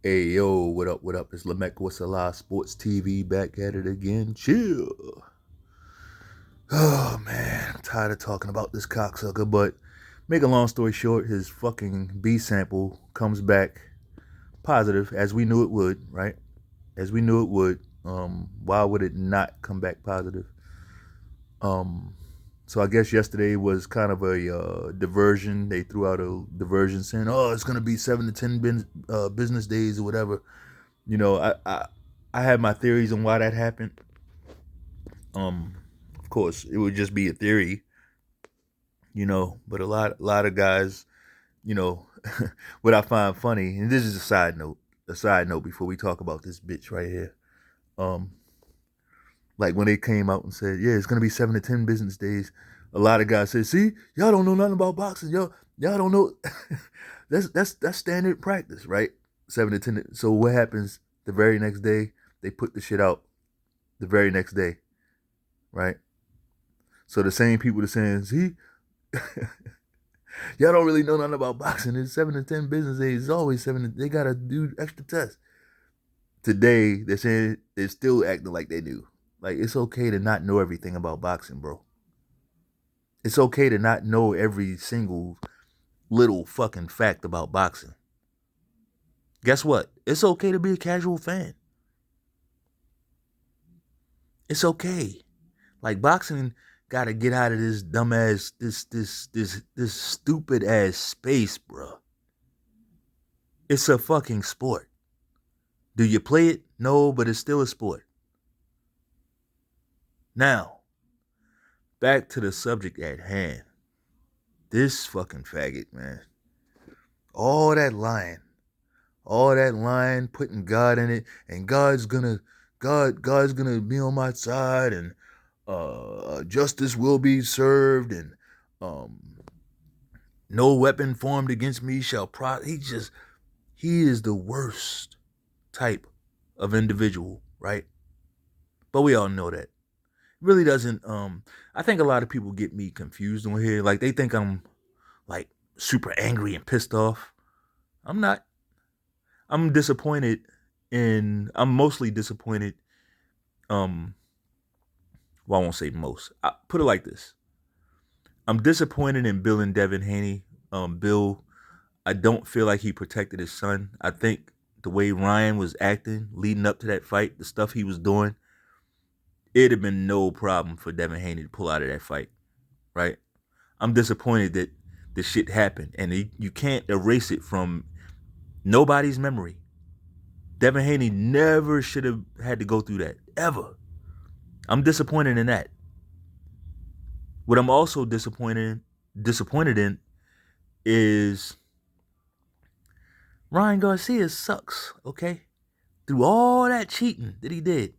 Hey yo, what up? What up? It's Lamech with Selah Sports TV back at it again. Chill. Oh man, I'm tired of talking about this cocksucker, but make a long story short, his fucking B sample comes back positive as we knew it would, right? As we knew it would. Why would it not come back positive? Um, so I guess yesterday was kind of a diversion. They threw out a diversion saying, "Oh, it's gonna be 7 to 10 business days or whatever." You know, I had my theories on why that happened. Um, of course, it would just be a theory, but a lot of guys, you know, what I find funny, and this is a side note before we talk about this bitch right here. Um, like when they came out and said, "Yeah, it's gonna be 7 to 10 business days," a lot of guys said, "See, y'all don't know nothing about boxing, y'all don't know." That's standard practice, right? 7 to 10. So what happens the very next day? They put the shit out the very next day, right? So the same people that saying, "See, y'all don't really know nothing about boxing. It's 7 to 10 business days. It's always seven. They gotta do extra tests." Today they're saying they're still acting like they do. Like it's okay to not know everything about boxing, bro. It's okay to not know every single little fucking fact about boxing. Guess what? It's okay to be a casual fan. It's okay. Like boxing got to get out of this dumbass, this stupid ass space, bro. It's a fucking sport. Do you play it? No, but it's still a sport. Now, back to the subject at hand. This fucking faggot, man. All that lying. All that lying, putting God in it, and God's gonna be on my side, and justice will be served, and um, no weapon formed against me shall prosper. He is the worst type of individual, right? But we all know that. Really doesn't I think a lot of people get me confused on here. Like they think I'm like super angry and pissed off. I'm not. I'm disappointed I'm mostly disappointed. Um well, I won't say most. I put it like this. I'm disappointed in Bill and Devin Haney. Bill, I don't feel like he protected his son. I think the way Ryan was acting leading up to that fight, the stuff he was doing, it'd have been no problem for Devin Haney to pull out of that fight, right? I'm disappointed that the shit happened, and you can't erase it from nobody's memory. Devin Haney never should have had to go through that ever. I'm disappointed in that. What I'm also disappointed in is Ryan Garcia sucks. Okay, through all that cheating that he did,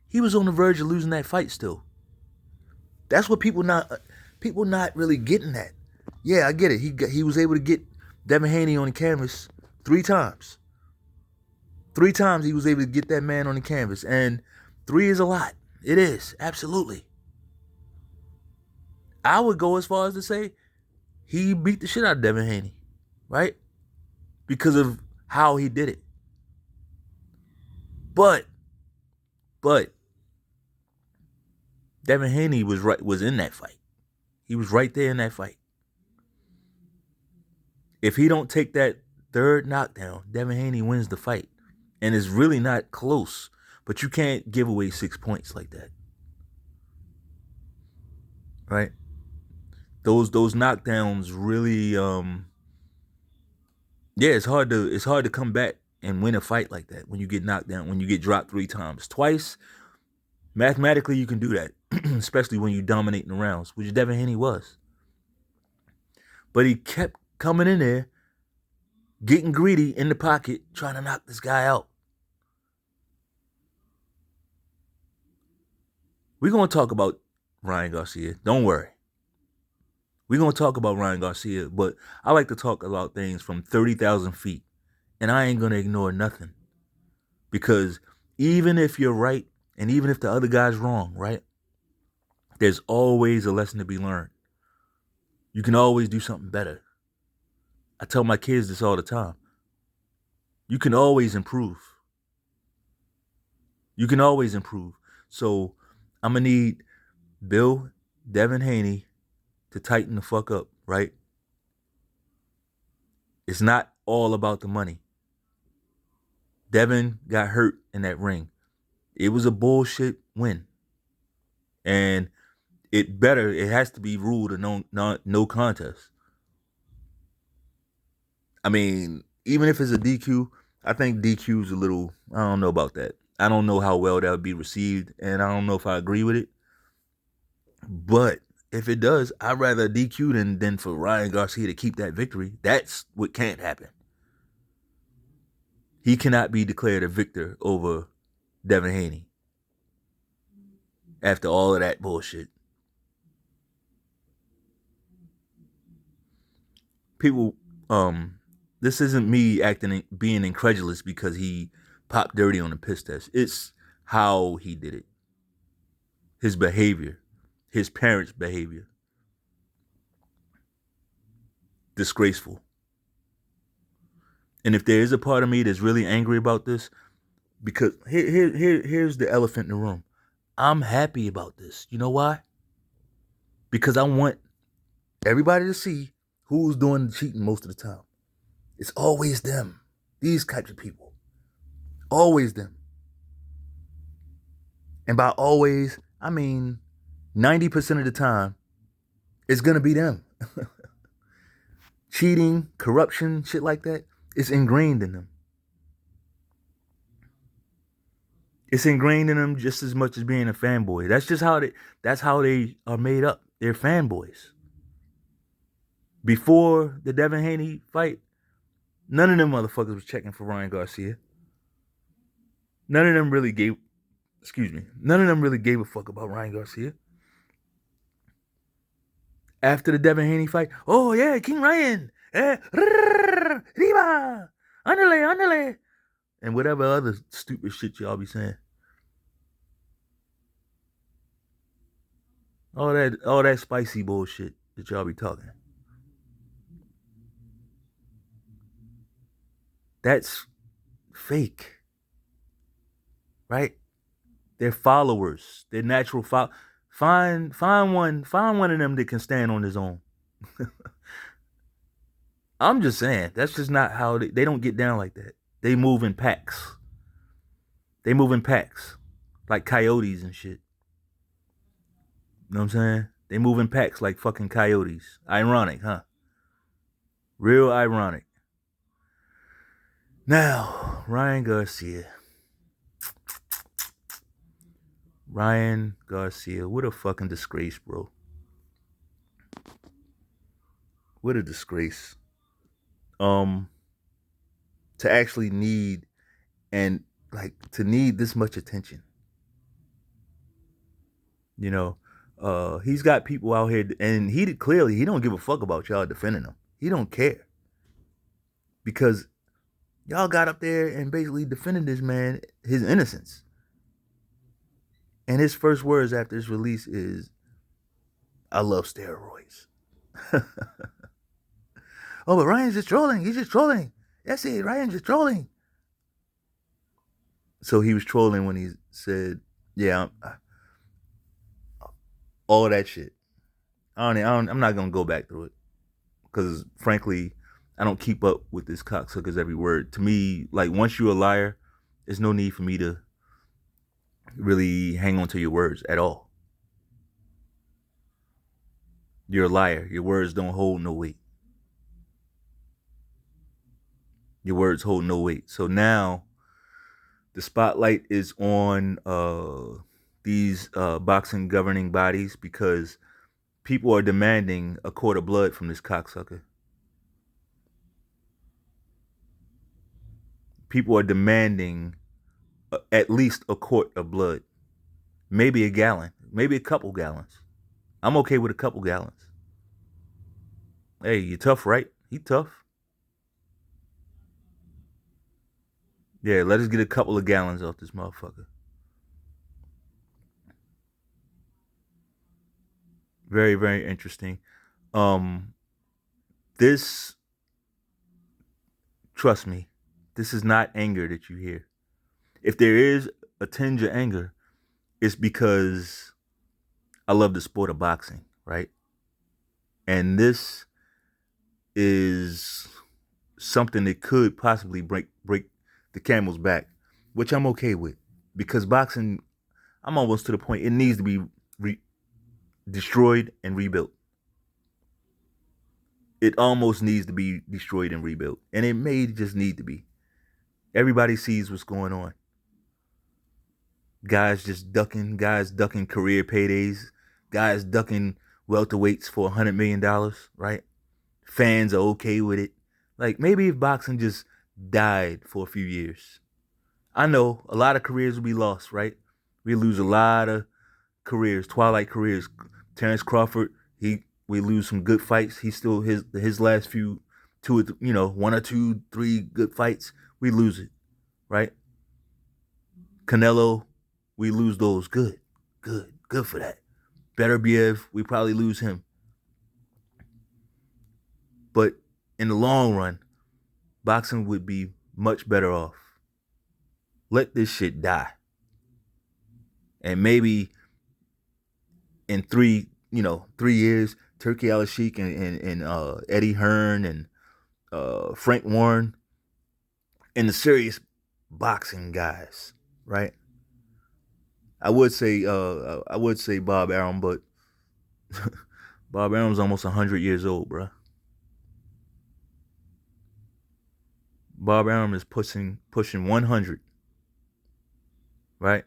he was on the verge of losing that fight still. That's what people not really getting at. Yeah, I get it. He was able to get Devin Haney on the canvas 3 times. 3 times he was able to get that man on the canvas, and three is a lot. It is absolutely. I would go as far as to say he beat the shit out of Devin Haney, right? Because of how he did it. But but Devin Haney was in that fight. He was right there in that fight. If he don't take that third knockdown, Devin Haney wins the fight. And it's really not close. But you can't give away 6 points like that. Right? Those knockdowns really yeah, it's hard to come back and win a fight like that when you get knocked down, when you get dropped 3 times. Twice, mathematically you can do that, especially when you dominate in the rounds, which Devin Haney was. But he kept coming in there, getting greedy in the pocket, trying to knock this guy out. We're going to talk about Ryan Garcia. Don't worry. We're going to talk about Ryan Garcia, but I like to talk about things from 30,000 feet. And I ain't going to ignore nothing. Because even if you're right, and even if the other guy's wrong, right? There's always a lesson to be learned. You can always do something better. I tell my kids this all the time. You can always improve. You can always improve. So I'm gonna need Bill, Devin, Haney to tighten the fuck up, right? It's not all about the money. Devin got hurt in that ring. It was a bullshit win. And it has to be ruled a no contest. I mean, even if it's a DQ, I think DQ's a little, I don't know about that. I don't know how well that would be received, and I don't know if I agree with it. But if it does, I'd rather DQ than for Ryan Garcia to keep that victory. That's what can't happen. He cannot be declared a victor over Devin Haney after all of that bullshit. People, this isn't me being incredulous because he popped dirty on the piss test. It's how he did it. His behavior, his parents' behavior. Disgraceful. And if there is a part of me that's really angry about this, because here's the elephant in the room. I'm happy about this. You know why? Because I want everybody to see who's doing the cheating most of the time. It's always them. These types of people. Always them. And by always, I mean 90% of the time, it's going to be them. Cheating, corruption, shit like that, it's ingrained in them. It's ingrained in them just as much as being a fanboy. That's how they are made up. They're fanboys. Before the Devin Haney fight, none of them motherfuckers was checking for Ryan Garcia. None of them really gave a fuck about Ryan Garcia. After the Devin Haney fight, oh yeah, King Ryan, Riva, andale, and whatever other stupid shit y'all be saying. All that spicy bullshit that y'all be talking. That's fake. Right? They're followers. They're natural find one of them that can stand on his own. I'm just saying, that's just not how they don't get down like that. They move in packs. They move in packs. Like coyotes and shit. You know what I'm saying? They move in packs like fucking coyotes. Ironic, huh? Real ironic. Now, Ryan Garcia. Ryan Garcia, what a fucking disgrace, bro. What a disgrace. To actually need and like to need this much attention. You know, he's got people out here, and he don't give a fuck about y'all defending him. He don't care because y'all got up there and basically defended this man, his innocence. And his first words after his release is, "I love steroids." Oh, but Ryan's just trolling. He's just trolling. That's it. Ryan's just trolling. So he was trolling when he said, "Yeah, all that shit." I'm not gonna go back through it because, frankly, I don't keep up with this cocksucker's every word. To me, like once you're a liar, there's no need for me to really hang on to your words at all. You're a liar. Your words don't hold no weight. Your words hold no weight. So now the spotlight is on these boxing governing bodies because people are demanding a quart of blood from this cocksucker. People are demanding at least a quart of blood. Maybe a gallon. Maybe a couple gallons. I'm okay with a couple gallons. Hey, you tough, right? He tough. Yeah, let us get a couple of gallons off this motherfucker. Very, very interesting. Um, this, trust me, This is not anger that you hear. If there is a tinge of anger, it's because I love the sport of boxing, right? And this is something that could possibly break the camel's back, which I'm okay with, because boxing, I'm almost to the point it needs to be destroyed and rebuilt. It almost needs to be destroyed and rebuilt, and it may just need to be. Everybody sees what's going on. Guys ducking career paydays, guys ducking welterweights for $100 million, right? Fans are okay with it. Like, maybe if boxing just died for a few years. I know a lot of careers will be lost, right? We lose a lot of careers, twilight careers. Terrence Crawford, we lose some good fights. He still his last few one or two, three good fights, we lose it, right? Canelo, we lose those. Good for that. Beterbiev, we probably lose him. But in the long run, boxing would be much better off. Let this shit die. And maybe in 3 years, Turkey Al-Sheikh and Eddie Hearn and Frank Warren and the serious boxing guys, right? I would say Bob Arum, but Bob Arum's almost 100 years old, bro. Bob Arum is pushing 100, right?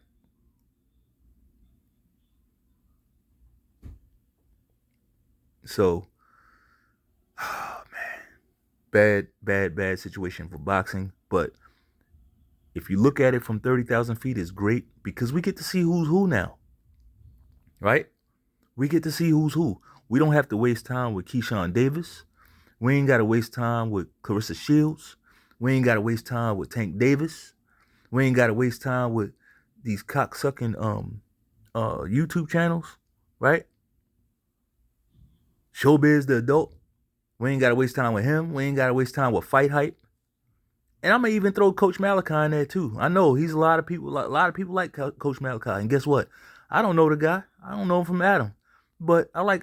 So, oh man, bad situation for boxing. But if you look at it from 30,000 feet, it's great because we get to see who's who now, right? We get to see who's who. We don't have to waste time with Keyshawn Davis. We ain't got to waste time with Clarissa Shields. We ain't got to waste time with Tank Davis. We ain't got to waste time with these cocksucking YouTube channels, right? Showbiz the adult. We ain't got to waste time with him. We ain't got to waste time with Fight Hype. And I'm gonna even throw Coach Malachi in there too. I know he's a lot of people like Coach Malachi. And guess what? I don't know the guy. I don't know him from Adam. But I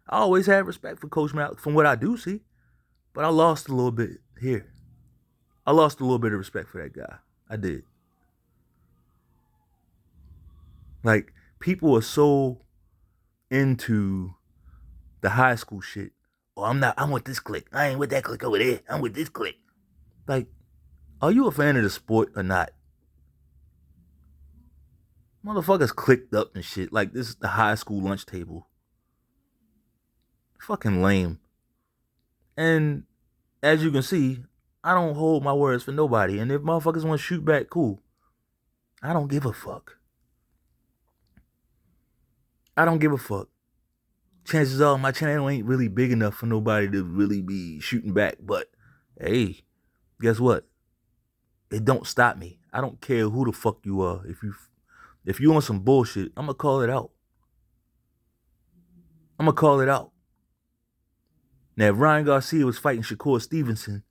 always had respect for Coach Malachi from what I do see. But I lost a little bit here. I lost a little bit of respect for that guy. I did. Like, people are so into the high school shit. Oh, I'm with this clique. I ain't with that clique over there. I'm with this clique. Like, are you a fan of the sport or not? Motherfuckers clicked up and shit. Like, this is the high school lunch table. Fucking lame. And as you can see, I don't hold my words for nobody. And if motherfuckers want to shoot back, cool. I don't give a fuck. I don't give a fuck. Chances are my channel ain't really big enough for nobody to really be shooting back. But, hey, guess what? It don't stop me. I don't care who the fuck you are. If you on some bullshit, I'm going to call it out. I'm going to call it out. Now, if Ryan Garcia was fighting Shakur Stevenson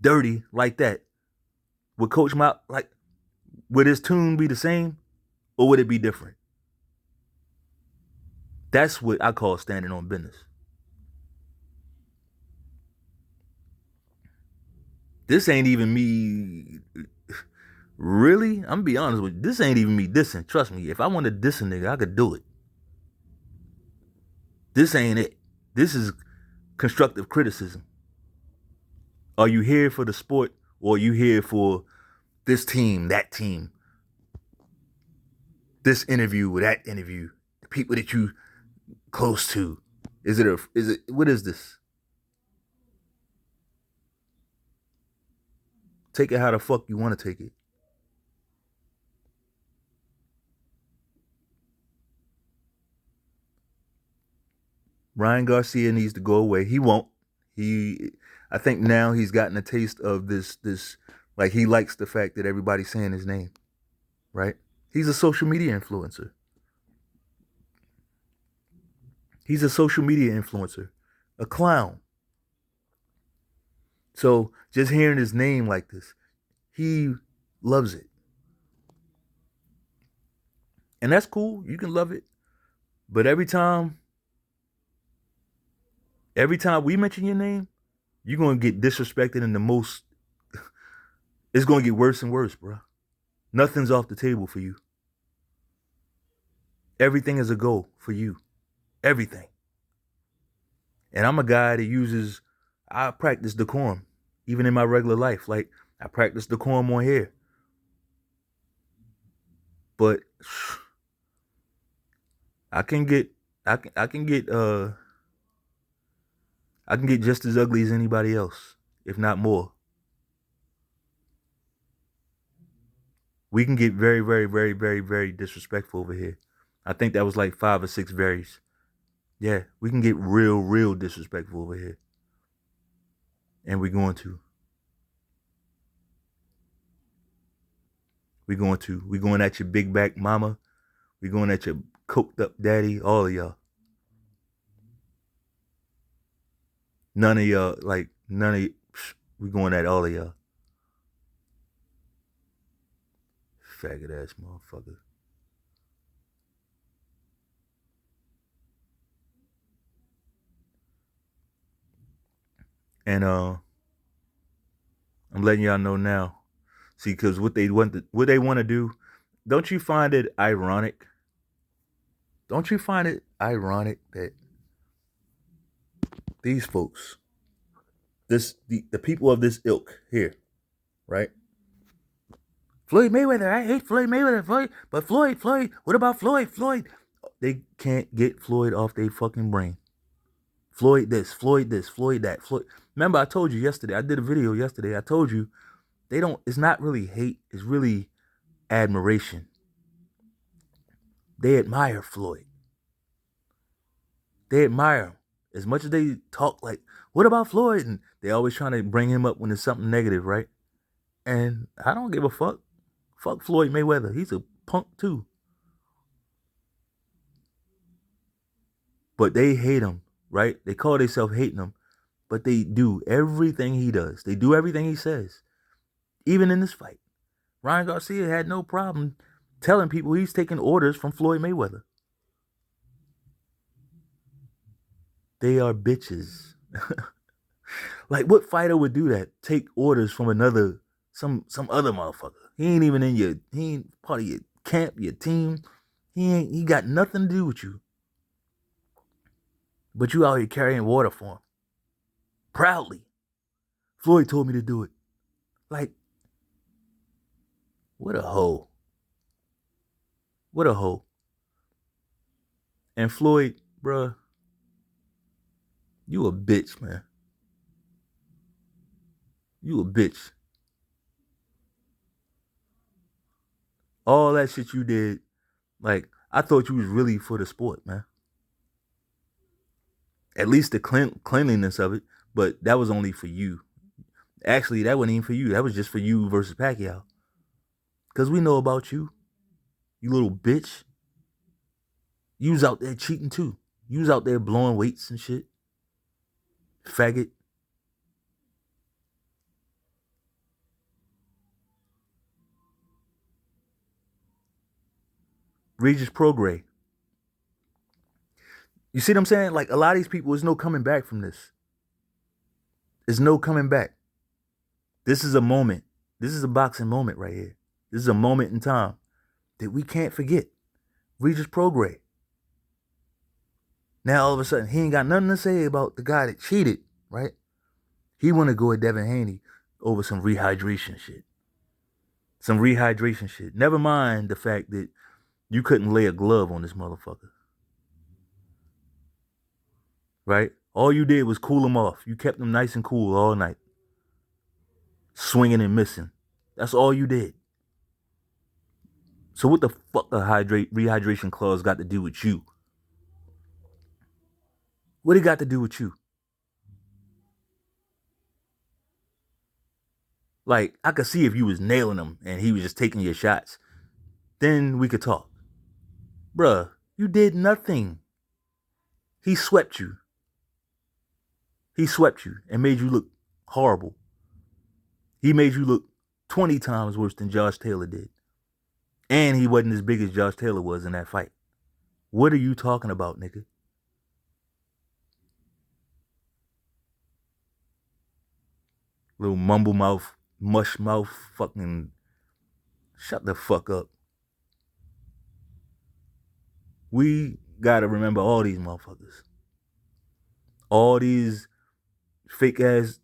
dirty like that, would Coach Mount, like, would his tune be the same or would it be different? That's what I call standing on business. This ain't even me. Really? I'm gonna be honest with you. This ain't even me dissing. Trust me. If I want to diss a nigga, I could do it. This ain't it. This is constructive criticism. Are you here for the sport or are you here for this team, that team? This interview or that interview? The people that you close to? What is this? Take it how the fuck you want to take it. Ryan Garcia needs to go away. He won't. I think now he's gotten a taste of this, like, he likes the fact that everybody's saying his name, right? He's a social media influencer. He's a social media influencer, a clown. So just hearing his name like this, He loves it. And that's cool. You can love it. But every time we mention your name, you're gonna get disrespected in the most. It's gonna get worse and worse, bro. Nothing's off the table for you. Everything is a go for you. Everything. And I'm a guy that uses. I practice decorum, even in my regular life. Like I practice decorum on here. But I can get, I can get, I can get just as ugly as anybody else, if not more. We can get very, very, very, very, very disrespectful over here. I think that was like 5 or 6 varies. Yeah, we can get real, real disrespectful over here. And we're going to. We're going to. We're going at your big back mama. We're going at your coked up daddy, all of y'all. None of y'all, like, none of we going at all of y'all. Faggot ass motherfucker. And I'm letting y'all know now. See, because what they want to do, don't you find it ironic? Don't you find it ironic that these folks, the people of this ilk here, right? Floyd Mayweather, I hate Floyd Mayweather, but Floyd, what about Floyd? They can't get Floyd off their fucking brain. Floyd this, Floyd that, Floyd. Remember, I told you yesterday, I did a video yesterday, I told you, it's not really hate, it's really admiration. They admire Floyd. They admire him. As much as they talk like, what about Floyd? And they always trying to bring him up when there's something negative, right? And I don't give a fuck. Fuck Floyd Mayweather. He's a punk too. But they hate him, right? They call themselves hating him, but they do everything he does. They do everything he says. Even in this fight. Ryan Garcia had no problem telling people he's taking orders from Floyd Mayweather. They are bitches. Like, what fighter would do that? Take orders from some other motherfucker. He ain't part of your camp, your team. He got nothing to do with you. But you out here carrying water for him. Proudly. Floyd told me to do it. Like, what a hoe. What a hoe. And Floyd, bruh, you a bitch, man. You a bitch. All that shit you did, like, I thought you was really for the sport, man. At least the cleanliness of it, but that was only for you. Actually, that wasn't even for you. That was just for you versus Pacquiao. Because we know about you, you little bitch. You was out there cheating too. You was out there blowing weights and shit. Faggot. Regis Prograis. You see what I'm saying? Like, a lot of these people, there's no coming back from this. There's no coming back. This is a moment. This is a boxing moment right here. This is a moment in time that we can't forget. Regis Prograis. Now, all of a sudden, he ain't got nothing to say about the guy that cheated, right? He want to go at Devin Haney over some rehydration shit. Some rehydration shit. Never mind the fact that you couldn't lay a glove on this motherfucker. Right? All you did was cool him off. You kept him nice and cool all night. Swinging and missing. That's all you did. So what the fuck a rehydration clause got to do with you? What it got to do with you? Like, I could see if you was nailing him and he was just taking your shots. Then we could talk. Bruh, you did nothing. He swept you. He swept you and made you look horrible. He made you look 20 times worse than Josh Taylor did. And he wasn't as big as Josh Taylor was in that fight. What are you talking about, nigga? Little mumble mouth, mush mouth, fucking shut the fuck up. We gotta remember all these motherfuckers. All these fake ass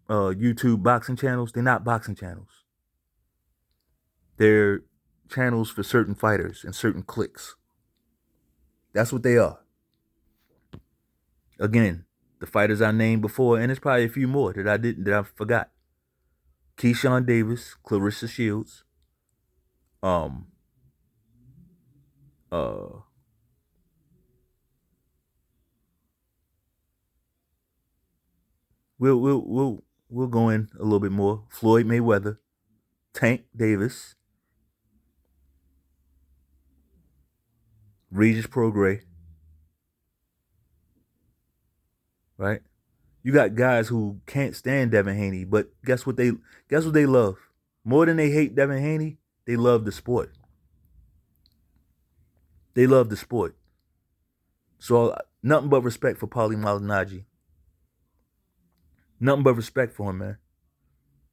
YouTube boxing channels, they're not boxing channels. They're channels for certain fighters and certain cliques. That's what they are. Again, the fighters I named before, and there's probably a few more that I forgot. Keyshawn Davis, Clarissa Shields, um, uh, we'll go in a little bit more. Floyd Mayweather, Tank Davis, Regis Prograis, right? You got guys who can't stand Devin Haney, but guess what they love? More than they hate Devin Haney, they love the sport. They love the sport. So nothing but respect for Paulie Malignaggi. Nothing but respect for him, man.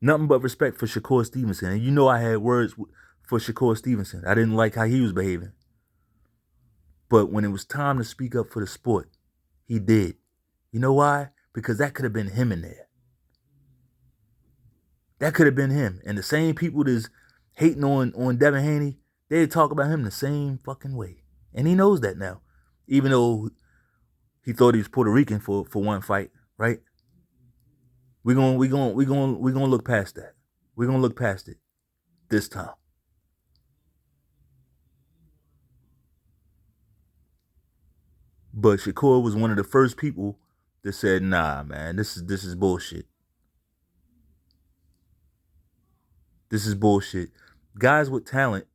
Nothing but respect for Shakur Stevenson. And you know I had words for Shakur Stevenson. I didn't like how he was behaving. But when it was time to speak up for the sport, he did. You know why? Because that could have been him in there. That could have been him. And the same people that's hating on Devin Haney, they talk about him the same fucking way. And he knows that now. Even though he thought he was Puerto Rican for one fight, right? We're gonna look past that. We're gonna look past it this time. But Shakur was one of the first people that said, "Nah, man, this is bullshit. This is bullshit." Guys with talent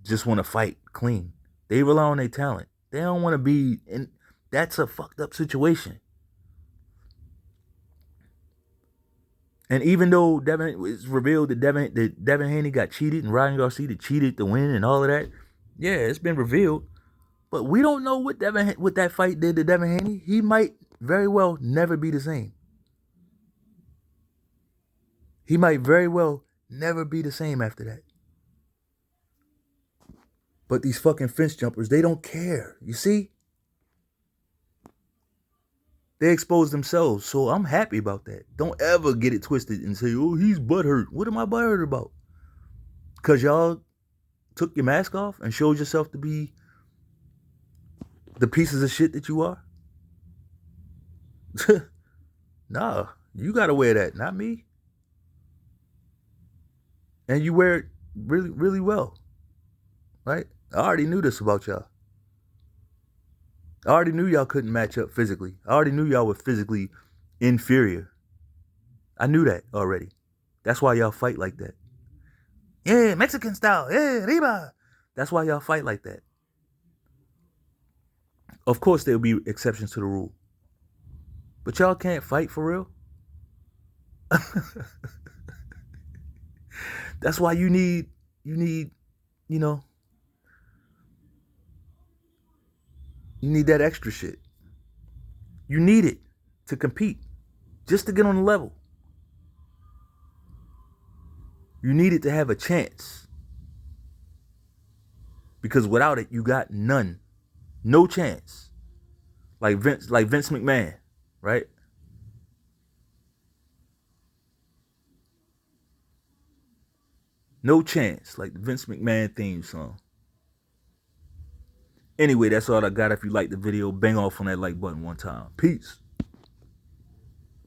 just want to fight clean. They rely on their talent. They don't want to be in. That's a fucked up situation. And even though it's revealed that Devin Haney got cheated and Ryan Garcia cheated to win and all of that, yeah, it's been revealed. But we don't know what that fight did to Devin Haney. He might very well never be the same. He might very well never be the same after that. But these fucking fence jumpers, they don't care. You see? They expose themselves. So I'm happy about that. Don't ever get it twisted and say, oh, he's butthurt. What am I butthurt about? Because y'all took your mask off and showed yourself to be the pieces of shit that you are? Nah, you gotta wear that, not me. And you wear it really, really well. Right? I already knew this about y'all. I already knew y'all couldn't match up physically. I already knew y'all were physically inferior. I knew that already. That's why y'all fight like that. Yeah, Mexican style. Yeah, Riba. That's why y'all fight like that. Of course, there'll be exceptions to the rule. But y'all can't fight for real. That's why you need, you know, you need that extra shit. You need it to compete, just to get on the level. You need it to have a chance. Because without it, you got none. No chance. Like Vince McMahon, right? No chance. Like the Vince McMahon theme song. Anyway, that's all I got. If you like the video, bang off on that like button one time. Peace.